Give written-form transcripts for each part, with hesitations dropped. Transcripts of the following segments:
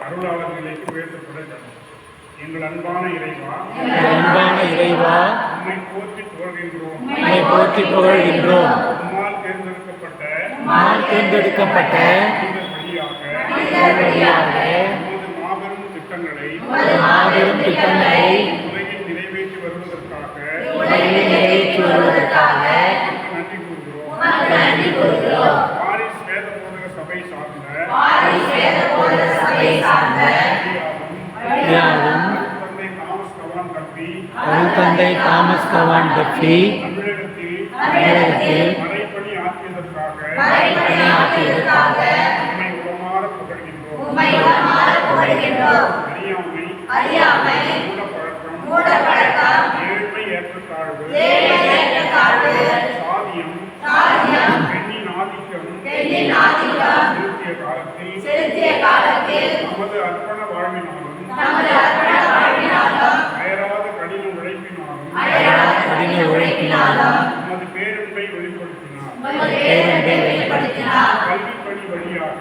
அருளாளர் நிலைக்கு உயர்த்தப்பட எங்கள் அன்பான இறைவா, உம்மை போற்றி புகழ்கின்றோம். உம்மால் தேர்ந்தெடுக்கப்பட்ட வழியாக மாபெரும் திட்டங்களை உலகில் நிறைவேற்றி வருவதற்காக நன்றி கூறுகிறோம். பாரிஸ் வேத போதக சபை சார்ந்த தந்தை தாமஸ் கவான் டப்பி தமிழகத்தில் மறைப்பணி ஆற்றியதற்காக உம்மை உளமாற புகழ்கின்றோம். அறியாமை, மூடப்பழக்கம், ஏழ்மை ஏற்றத்தாழ்வு, சாதியம், பெண்ணின் ஆதிக்கம் செலுத்திய காலத்தில் நமது அர்ப்பண வாழ்வினாலும் அயராத கடின உழைப்பினாலும் நமது பேரன்பை வெளிப்படுத்தினார். கல்விப்பணி வழியாக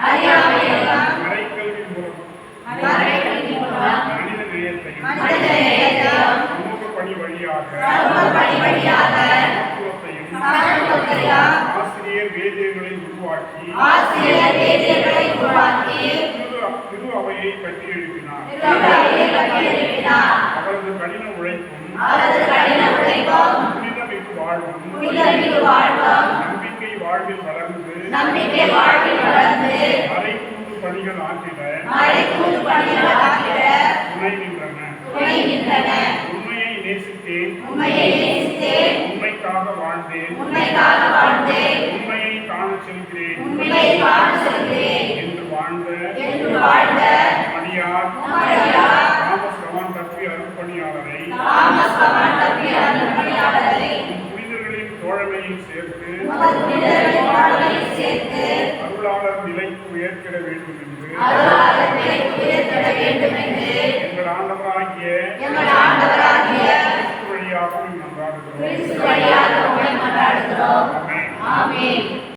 அறியாமையையும் மறைக்கல்வி மூலம் மனித நேயத்தையும் சமூக பணி வழியாக ஆசிரியர் வேதியர்களை உருவாக்கி திரு அவையை கட்டியெழுப்பினார். அவரது கடின உழைப்பும் புனிதமிகு வாழ்வும் நம்பிக்கை வாழ்வில் வளர்ந்து மறைக்கூண்டு பணிகள் ஆற்றிட துணைகின்றன. உண்மையை நேசித்தேன், உண்மைக்காக வாழ்ந்தேன், உண்மையை காணச் செல்கிறேன் என்று வாழ்ந்த மணியார் தாமஸ் கவான் டப்பி அருட்பணியாளரை புனிதர்களின் தோழமையில் சேர்த்து அருளாளர் நிலைக்கு உயர்த்திட வேண்டும் என்று எங்கள் ஆண்டவராகிய கிறிஸ்து வழியாக நன்றாடுகிறோம். ஆமென்.